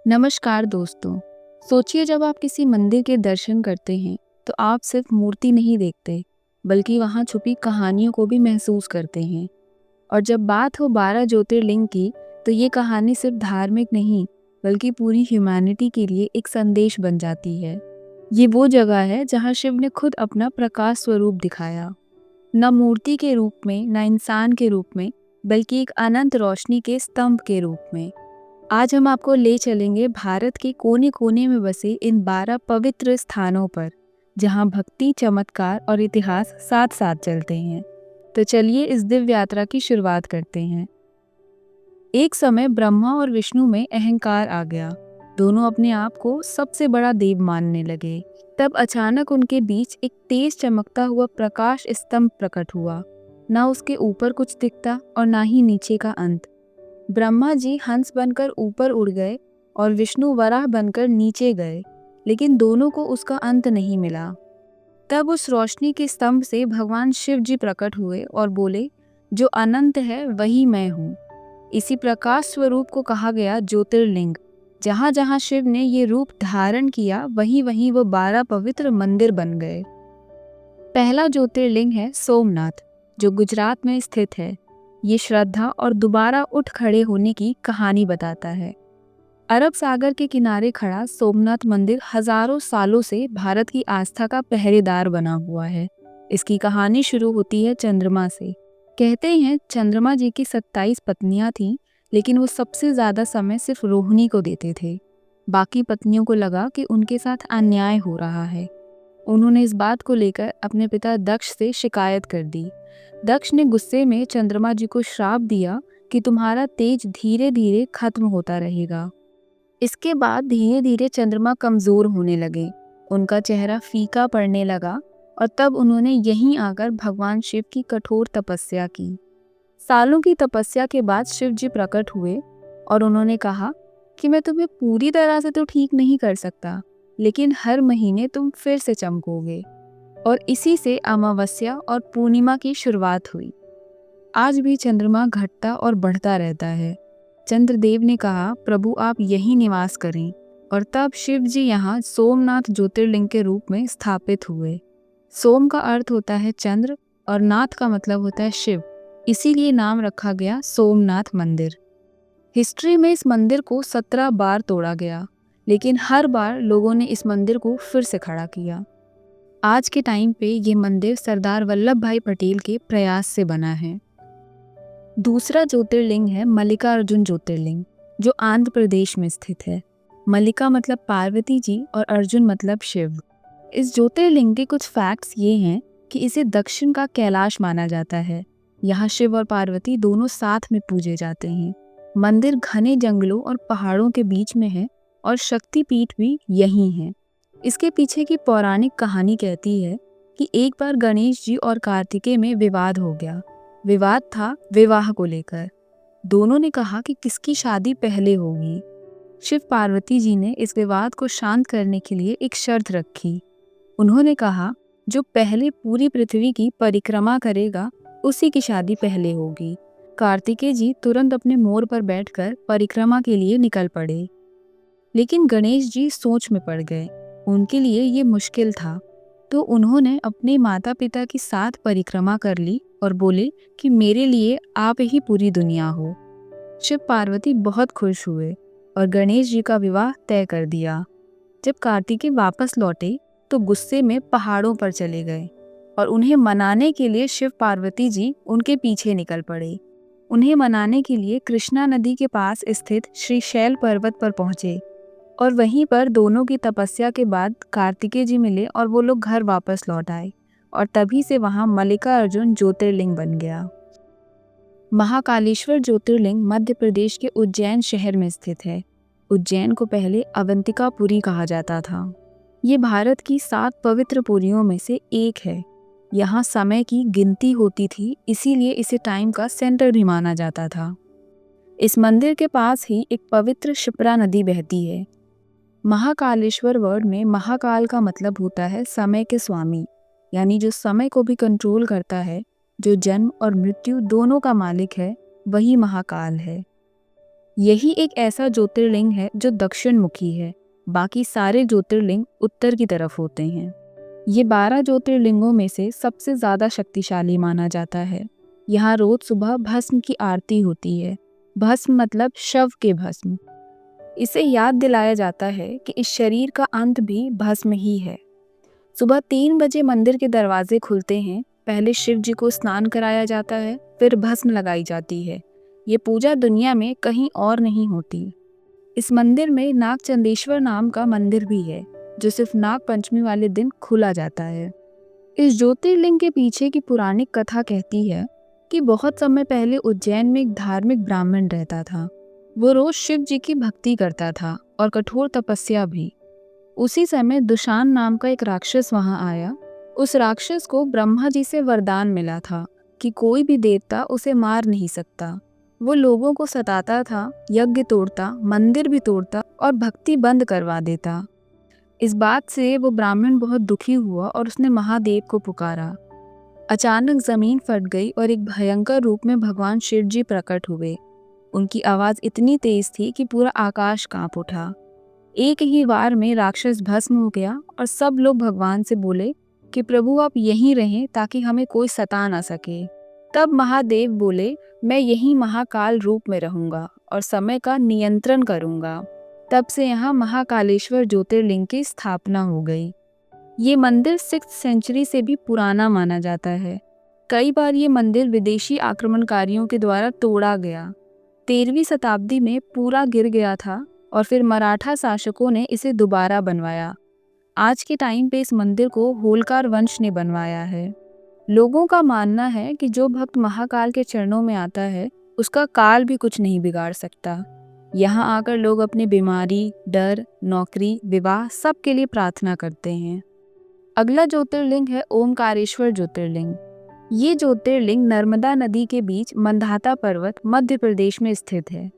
नमस्कार दोस्तों। सोचिए, जब आप किसी मंदिर के दर्शन करते हैं तो आप सिर्फ मूर्ति नहीं देखते, बल्कि वहाँ छुपी कहानियों को भी महसूस करते हैं। और जब बात हो 12 ज्योतिर्लिंग की, तो ये कहानी सिर्फ धार्मिक नहीं, बल्कि पूरी ह्यूमैनिटी के लिए एक संदेश बन जाती है। ये वो जगह है जहाँ शिव ने खुद अपना प्रकाश स्वरूप दिखाया, न मूर्ति के रूप में, न इंसान के रूप में, बल्कि एक अनंत रोशनी के स्तंभ के रूप में। आज हम आपको ले चलेंगे भारत के कोने कोने में बसे इन 12 पवित्र स्थानों पर, जहां भक्ति, चमत्कार और इतिहास साथ साथ चलते हैं। तो चलिए इस दिव्य यात्रा की शुरुआत करते हैं। एक समय ब्रह्मा और विष्णु में अहंकार आ गया। दोनों अपने आप को सबसे बड़ा देव मानने लगे। तब अचानक उनके बीच एक तेज चमकता हुआ प्रकाश स्तंभ प्रकट हुआ। ना उसके ऊपर कुछ दिखता और ना ही नीचे का अंत। ब्रह्मा जी हंस बनकर ऊपर उड़ गए और विष्णु वराह बनकर नीचे गए, लेकिन दोनों को उसका अंत नहीं मिला। तब उस रोशनी के स्तंभ से भगवान शिव जी प्रकट हुए और बोले, जो अनंत है वही मैं हूँ। इसी प्रकाश स्वरूप को कहा गया ज्योतिर्लिंग। जहाँ जहाँ शिव ने ये रूप धारण किया, वहीं वहीं वो 12 पवित्र मंदिर बन गए। पहला ज्योतिर्लिंग है सोमनाथ, जो गुजरात में स्थित है। ये श्रद्धा और दोबारा उठ खड़े होने की कहानी बताता है। अरब सागर के किनारे खड़ा सोमनाथ मंदिर हजारों सालों से भारत की आस्था का पहरेदार बना हुआ है। इसकी कहानी शुरू होती है चंद्रमा से। कहते हैं चंद्रमा जी की 27 पत्नियां थीं, लेकिन वो सबसे ज्यादा समय सिर्फ रोहिणी को देते थे। बाकी पत्नियों को लगा कि उनके साथ अन्याय हो रहा है। उन्होंने इस बात को लेकर अपने पिता दक्ष से शिकायत कर दी। दक्ष ने गुस्से में चंद्रमा जी को श्राप दिया कि तुम्हारा तेज धीरे धीरे खत्म होता रहेगा। इसके बाद धीरे धीरे चंद्रमा कमजोर होने लगे, उनका चेहरा फीका पड़ने लगा और तब उन्होंने यहीं आकर भगवान शिव की कठोर तपस्या की। सालों की तपस्या के बाद शिव जी प्रकट हुए और उन्होंने कहा कि मैं तुम्हें पूरी तरह से तो ठीक नहीं कर सकता, लेकिन हर महीने तुम फिर से चमकोगे। और इसी से अमावस्या और पूर्णिमा की शुरुआत हुई। आज भी चंद्रमा घटता और बढ़ता रहता है। चंद्रदेव ने कहा, प्रभु आप यहीं निवास करें, और तब शिव जी यहाँ सोमनाथ ज्योतिर्लिंग के रूप में स्थापित हुए। सोम का अर्थ होता है चंद्र और नाथ का मतलब होता है शिव, इसीलिए नाम रखा गया सोमनाथ मंदिर। हिस्ट्री में इस मंदिर को 17 बार तोड़ा गया, लेकिन हर बार लोगों ने इस मंदिर को फिर से खड़ा किया। आज के टाइम पे ये मंदिर सरदार वल्लभ भाई पटेल के प्रयास से बना है। दूसरा ज्योतिर्लिंग है मल्लिकार्जुन ज्योतिर्लिंग, जो आंध्र प्रदेश में स्थित है। मल्लिका मतलब पार्वती जी और अर्जुन मतलब शिव। इस ज्योतिर्लिंग के कुछ फैक्ट्स ये हैं कि इसे दक्षिण का कैलाश माना जाता है। यहाँ शिव और पार्वती दोनों साथ में पूजे जाते हैं। मंदिर घने जंगलों और पहाड़ों के बीच में है और शक्तिपीठ भी यहीं है। इसके पीछे की पौराणिक कहानी कहती है कि एक बार गणेश जी और कार्तिकेय में विवाद हो गया। विवाद था विवाह को लेकर। दोनों ने कहा कि किसकी शादी पहले होगी। शिव पार्वती जी ने इस विवाद को शांत करने के लिए एक शर्त रखी। उन्होंने कहा, जो पहले पूरी पृथ्वी की परिक्रमा करेगा उसी की शादी पहले होगी। कार्तिकेय जी तुरंत अपने मोर पर बैठकर परिक्रमा के लिए निकल पड़े, लेकिन गणेश जी सोच में पड़ गए। उनके लिए ये मुश्किल था, तो उन्होंने अपने माता पिता के साथ परिक्रमा कर ली और बोले कि मेरे लिए आप ही पूरी दुनिया हो। शिव पार्वती बहुत खुश हुए और गणेश जी का विवाह तय कर दिया। जब कार्तिकेय वापस लौटे तो गुस्से में पहाड़ों पर चले गए और उन्हें मनाने के लिए शिव पार्वती जी उनके पीछे निकल पड़े। उन्हें मनाने के लिए कृष्णा नदी के पास स्थित श्रीशैल पर्वत पर पहुंचे और वहीं पर दोनों की तपस्या के बाद कार्तिकेय जी मिले और वो लोग घर वापस लौट आए और तभी से वहां मल्लिकार्जुन ज्योतिर्लिंग बन गया। महाकालेश्वर ज्योतिर्लिंग मध्य प्रदेश के उज्जैन शहर में स्थित है। उज्जैन को पहले अवंतिकापुरी कहा जाता था। ये भारत की 7 पवित्र पुरियों में से एक है। यहाँ समय की गिनती होती थी, इसीलिए इसे टाइम का सेंटर भी माना जाता था। इस मंदिर के पास ही एक पवित्र शिप्रा नदी बहती है। महाकालेश्वर वर्ड में महाकाल का मतलब होता है समय के स्वामी, यानी जो समय को भी कंट्रोल करता है, जो जन्म और मृत्यु दोनों का मालिक है, वही महाकाल है। यही एक ऐसा ज्योतिर्लिंग है जो दक्षिण मुखी है, बाकी सारे ज्योतिर्लिंग उत्तर की तरफ होते हैं। ये 12 ज्योतिर्लिंगों में से सबसे ज़्यादा शक्तिशाली माना जाता है। यहाँ रोज सुबह भस्म की आरती होती है। भस्म मतलब शव के भस्म। इसे याद दिलाया जाता है कि इस शरीर का अंत भी भस्म ही है। सुबह 3 बजे मंदिर के दरवाजे खुलते हैं। पहले शिव जी को स्नान कराया जाता है, फिर भस्म लगाई जाती है। ये पूजा दुनिया में कहीं और नहीं होती। इस मंदिर में नागचंदेश्वर नाम का मंदिर भी है, जो सिर्फ नाग पंचमी वाले दिन खुला जाता है। इस ज्योतिर्लिंग के पीछे की पौराणिक कथा कहती है कि बहुत समय पहले उज्जैन में एक धार्मिक ब्राह्मण रहता था। वो रोज शिव जी की भक्ति करता था और कठोर तपस्या भी। उसी समय दुशान नाम का एक राक्षस वहां आया। उस राक्षस को ब्रह्मा जी से वरदान मिला था कि कोई भी देवता उसे मार नहीं सकता। वो लोगों को सताता था, यज्ञ तोड़ता, मंदिर भी तोड़ता और भक्ति बंद करवा देता। इस बात से वो ब्राह्मण बहुत दुखी हुआ और उसने महादेव को पुकारा। अचानक जमीन फट गई और एक भयंकर रूप में भगवान शिव जी प्रकट हुए। उनकी आवाज इतनी तेज थी कि पूरा आकाश कांप उठा। एक ही बार में राक्षस भस्म हो गया और सब लोग भगवान से बोले कि प्रभु आप यहीं रहें ताकि हमें कोई सता ना सके। तब महादेव बोले, मैं यहीं महाकाल रूप में रहूंगा और समय का नियंत्रण करूंगा। तब से यहाँ महाकालेश्वर ज्योतिर्लिंग की स्थापना हो गई। ये मंदिर 6th सेंचुरी से भी पुराना माना जाता है। कई बार ये मंदिर विदेशी आक्रमणकारियों के द्वारा तोड़ा गया। 13वीं शताब्दी में पूरा गिर गया था और फिर मराठा शासकों ने इसे दोबारा बनवाया। आज के टाइम पे इस मंदिर को होलकार वंश ने बनवाया है। लोगों का मानना है कि जो भक्त महाकाल के चरणों में आता है, उसका काल भी कुछ नहीं बिगाड़ सकता। यहाँ आकर लोग अपनी बीमारी, डर, नौकरी, विवाह सब के लिए प्रार्थना करते हैं। अगला ज्योतिर्लिंग है ओमकारेश्वर ज्योतिर्लिंग। ये ज्योतिर्लिंग नर्मदा नदी के बीच मंदाता पर्वत मध्य प्रदेश में स्थित है।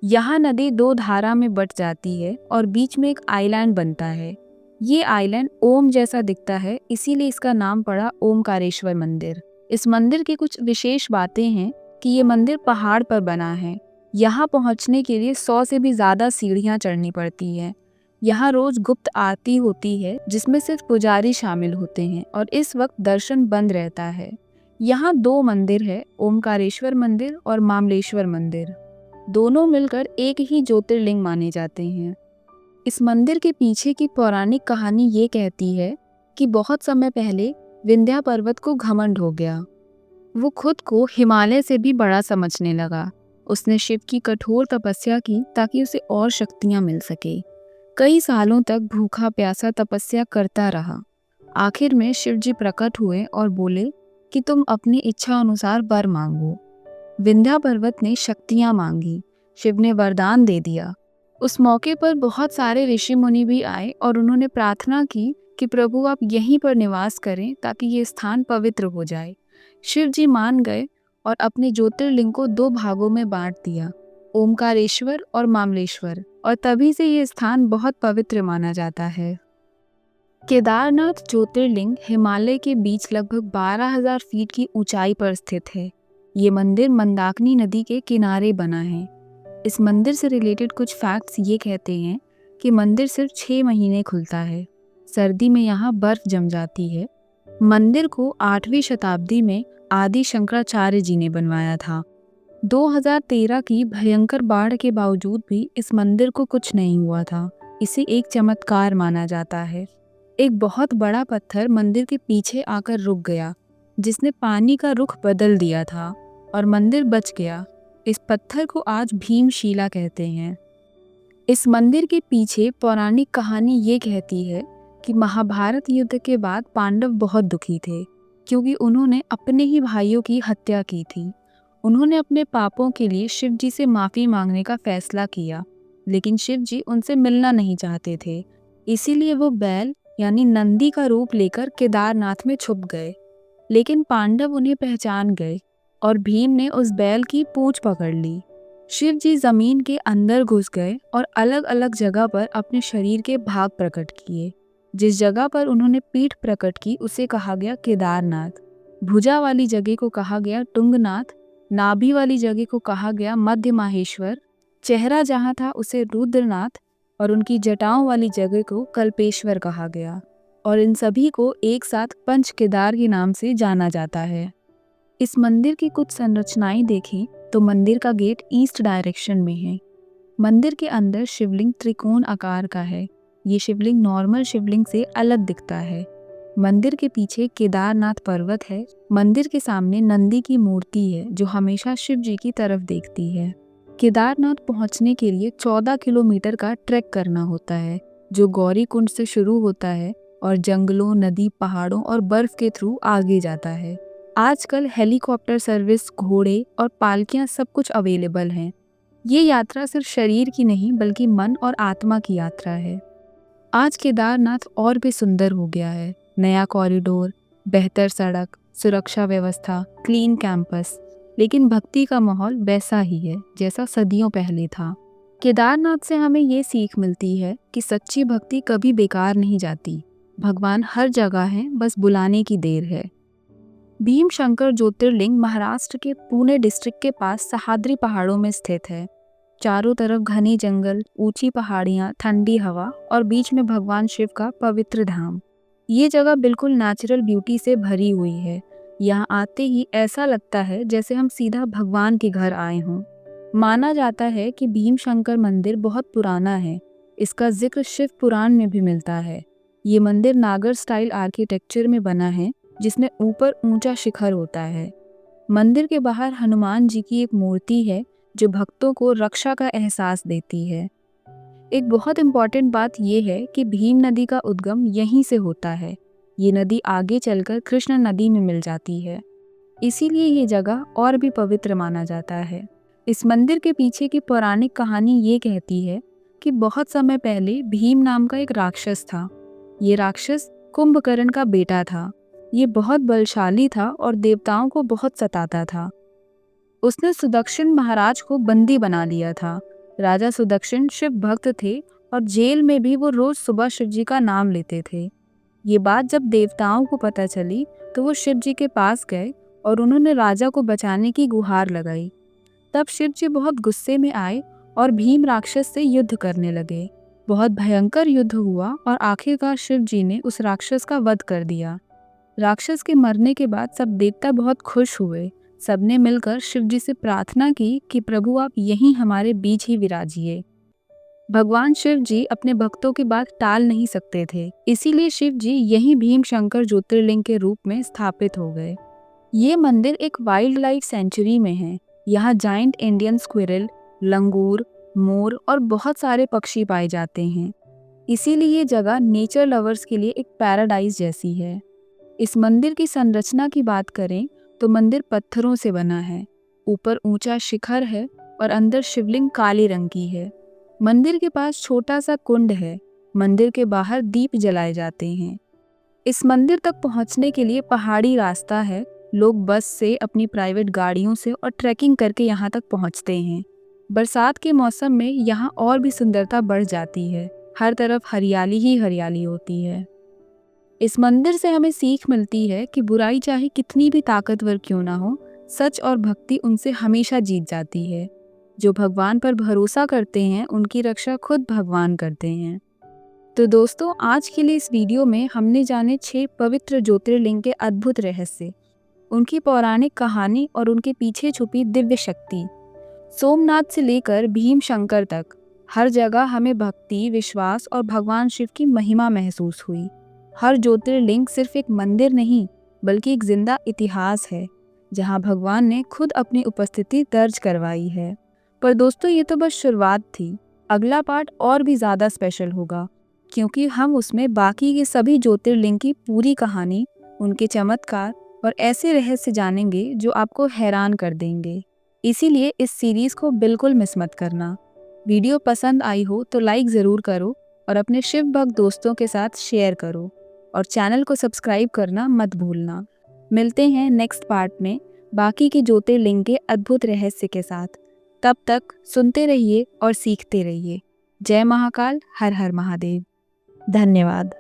यहाँ नदी 2 धारा में बट जाती है और बीच में एक आइलैंड बनता है। ये आइलैंड ओम जैसा दिखता है, इसीलिए इसका नाम पड़ा ओमकारेश्वर मंदिर। इस मंदिर की कुछ विशेष बातें हैं कि ये मंदिर पहाड़ पर बना है। यहाँ पहुँचने के लिए 100 से भी ज़्यादा सीढ़ियाँ चढ़नी पड़ती हैं। यहाँ रोज गुप्त आरती होती है, जिसमें सिर्फ पुजारी शामिल होते हैं और इस वक्त दर्शन बंद रहता है। यहाँ 2 मंदिर है, ओमकारेश्वर मंदिर और मामलेश्वर मंदिर। दोनों मिलकर एक ही ज्योतिर्लिंग माने जाते हैं। इस मंदिर के पीछे की पौराणिक कहानी ये कहती है कि बहुत समय पहले विंध्या पर्वत को घमंड हो गया। वो खुद को हिमालय से भी बड़ा समझने लगा। उसने शिव की कठोर तपस्या की ताकि उसे और शक्तियां मिल सके। कई सालों तक भूखा प्यासा तपस्या करता रहा। आखिर में शिव जी प्रकट हुए और बोले कि तुम अपनी इच्छा अनुसार वर मांगो। विंध्या पर्वत ने शक्तियां मांगी। शिव ने वरदान दे दिया। उस मौके पर बहुत सारे ऋषि मुनि भी आए और उन्होंने प्रार्थना की कि प्रभु आप यहीं पर निवास करें ताकि ये स्थान पवित्र हो जाए। शिव जी मान गए और अपने ज्योतिर्लिंग को 2 भागों में बांट दिया, ओमकारेश्वर और मामलेश्वर, और तभी से ये स्थान बहुत पवित्र माना जाता है। केदारनाथ ज्योतिर्लिंग हिमालय के बीच लगभग 12,000 फीट की ऊंचाई पर स्थित है। ये मंदिर मंदाकिनी नदी के किनारे बना है। इस मंदिर से रिलेटेड कुछ फैक्ट्स ये कहते हैं कि मंदिर सिर्फ 6 महीने खुलता है। सर्दी में यहाँ बर्फ जम जाती है। मंदिर को 8वीं शताब्दी में आदि शंकराचार्य जी ने बनवाया था। 2013 की भयंकर बाढ़ के बावजूद भी इस मंदिर को कुछ नहीं हुआ था। इसे एक चमत्कार माना जाता है। एक बहुत बड़ा पत्थर मंदिर के पीछे आकर रुक गया, जिसने पानी का रुख बदल दिया था और मंदिर बच गया। इस पत्थर को आज भीमशिला कहते हैं। इस मंदिर के पीछे पौराणिक कहानी ये कहती है कि महाभारत युद्ध के बाद पांडव बहुत दुखी थे, क्योंकि उन्होंने अपने ही भाइयों की हत्या की थी। उन्होंने अपने पापों के लिए शिव जी से माफ़ी मांगने का फैसला किया, लेकिन शिव जी उनसे मिलना नहीं चाहते थे। इसीलिए वो बैल यानी नंदी का रूप लेकर केदारनाथ में छुप गए। लेकिन पांडव उन्हें पहचान गए और भीम ने उस बैल की पूंछ पकड़ ली। शिव जी जमीन के अंदर घुस गए और अलग अलग जगह पर अपने शरीर के भाग प्रकट किए। जिस जगह पर उन्होंने पीठ प्रकट की उसे कहा गया केदारनाथ। भुजा वाली जगह को कहा गया टुंगनाथ। नाभि वाली जगह को कहा गया मध्य माहेश्वर। चेहरा जहाँ था उसे रुद्रनाथ और उनकी जटाओं वाली जगह को कल्पेश्वर कहा गया और इन सभी को एक साथ पंच केदार के नाम से जाना जाता है। इस मंदिर की कुछ संरचनाएं देखें तो मंदिर का गेट ईस्ट डायरेक्शन में है। मंदिर के अंदर शिवलिंग त्रिकोण आकार का है। ये शिवलिंग नॉर्मल शिवलिंग से अलग दिखता है। मंदिर के पीछे केदारनाथ पर्वत है। मंदिर के सामने नंदी की मूर्ति है जो हमेशा शिव जी की तरफ देखती है। केदारनाथ पहुंचने के लिए 14 किलोमीटर का ट्रैक करना होता है जो गौरी कुंड से शुरू होता है और जंगलों, नदी, पहाड़ों और बर्फ के थ्रू आगे जाता है। आजकल हेलीकॉप्टर सर्विस, घोड़े और पालकियां सब कुछ अवेलेबल हैं। ये यात्रा सिर्फ शरीर की नहीं बल्कि मन और आत्मा की यात्रा है। आज केदारनाथ और भी सुंदर हो गया है। नया कॉरिडोर, बेहतर सड़क, सुरक्षा व्यवस्था, क्लीन कैंपस, लेकिन भक्ति का माहौल वैसा ही है जैसा सदियों पहले था। केदारनाथ से हमें ये सीख मिलती है कि सच्ची भक्ति कभी बेकार नहीं जाती। भगवान हर जगह है, बस बुलाने की देर है। भीमशंकर ज्योतिर्लिंग महाराष्ट्र के पुणे डिस्ट्रिक्ट के पास सह्याद्री पहाड़ों में स्थित है। चारों तरफ घने जंगल, ऊंची पहाड़ियां, ठंडी हवा और बीच में भगवान शिव का पवित्र धाम। ये जगह बिल्कुल नेचुरल ब्यूटी से भरी हुई है। यहाँ आते ही ऐसा लगता है जैसे हम सीधा भगवान के घर आए हों। माना जाता है कि भीमशंकर मंदिर बहुत पुराना है। इसका जिक्र शिव पुराण में भी मिलता है। ये मंदिर नागर स्टाइल आर्किटेक्चर में बना है जिसमें ऊपर ऊंचा शिखर होता है। मंदिर के बाहर हनुमान जी की एक मूर्ति है जो भक्तों को रक्षा का एहसास देती है। एक बहुत इम्पॉर्टेंट बात यह है कि भीम नदी का उद्गम यहीं से होता है। ये नदी आगे चलकर कृष्ण नदी में मिल जाती है, इसीलिए ये जगह और भी पवित्र माना जाता है। इस मंदिर के पीछे की पौराणिक कहानी ये कहती है कि बहुत समय पहले भीम नाम का एक राक्षस था। ये राक्षस कुंभकर्ण का बेटा था। ये बहुत बलशाली था और देवताओं को बहुत सताता था। उसने सुदक्षिण महाराज को बंदी बना लिया था। राजा सुदक्षिण शिव भक्त थे और जेल में भी वो रोज सुबह शिव जी का नाम लेते थे। ये बात जब देवताओं को पता चली तो वो शिव जी के पास गए और उन्होंने राजा को बचाने की गुहार लगाई। तब शिव जी बहुत गुस्से में आए और भीम राक्षस से युद्ध करने लगे। बहुत भयंकर युद्ध हुआ और आखिरकार शिव जी ने उस राक्षस का वध कर दिया। राक्षस के मरने के बाद सब देवता बहुत खुश हुए। सबने मिलकर शिव जी से प्रार्थना की कि प्रभु आप यहीं हमारे बीच ही विराजिए। भगवान शिव जी अपने भक्तों की बात टाल नहीं सकते थे, इसीलिए शिव जी यहीं भीमशंकर ज्योतिर्लिंग के रूप में स्थापित हो गए। ये मंदिर एक वाइल्ड लाइफ सेंचुरी में है। यहाँ जाइंट इंडियन स्क्विरल, लंगूर, मोर और बहुत सारे पक्षी पाए जाते हैं। इसीलिए ये जगह नेचर लवर्स के लिए एक पैराडाइज जैसी है। इस मंदिर की संरचना की बात करें तो मंदिर पत्थरों से बना है। ऊपर ऊंचा शिखर है और अंदर शिवलिंग काले रंग की है। मंदिर के पास छोटा सा कुंड है। मंदिर के बाहर दीप जलाए जाते हैं। इस मंदिर तक पहुंचने के लिए पहाड़ी रास्ता है। लोग बस से, अपनी प्राइवेट गाड़ियों से और ट्रैकिंग करके यहाँ तक पहुँचते हैं। बरसात के मौसम में यहाँ और भी सुंदरता बढ़ जाती है। हर तरफ हरियाली ही हरियाली होती है। इस मंदिर से हमें सीख मिलती है कि बुराई चाहे कितनी भी ताकतवर क्यों ना हो, सच और भक्ति उनसे हमेशा जीत जाती है। जो भगवान पर भरोसा करते हैं उनकी रक्षा खुद भगवान करते हैं। तो दोस्तों, आज के लिए इस वीडियो में हमने जाने 6 पवित्र ज्योतिर्लिंग के अद्भुत रहस्य, उनकी पौराणिक कहानी और उनके पीछे छुपी दिव्य शक्ति। सोमनाथ से लेकर भीमशंकर तक हर जगह हमें भक्ति, विश्वास और भगवान शिव की महिमा महसूस हुई। हर ज्योतिर्लिंग सिर्फ एक मंदिर नहीं बल्कि एक जिंदा इतिहास है जहां भगवान ने खुद अपनी उपस्थिति दर्ज करवाई है। पर दोस्तों, ये तो बस शुरुआत थी। अगला पार्ट और भी ज़्यादा स्पेशल होगा क्योंकि हम उसमें बाकी के सभी ज्योतिर्लिंग की पूरी कहानी, उनके चमत्कार और ऐसे रहस्य जानेंगे जो आपको हैरान कर देंगे। इसीलिए इस सीरीज़ को बिल्कुल मिस मत करना। वीडियो पसंद आई हो तो लाइक ज़रूर करो और अपने शिव भक्त दोस्तों के साथ शेयर करो और चैनल को सब्सक्राइब करना मत भूलना। मिलते हैं नेक्स्ट पार्ट में बाकी के ज्योतिर्लिंग के अद्भुत रहस्य के साथ। तब तक सुनते रहिए और सीखते रहिए। जय महाकाल, हर हर महादेव। धन्यवाद।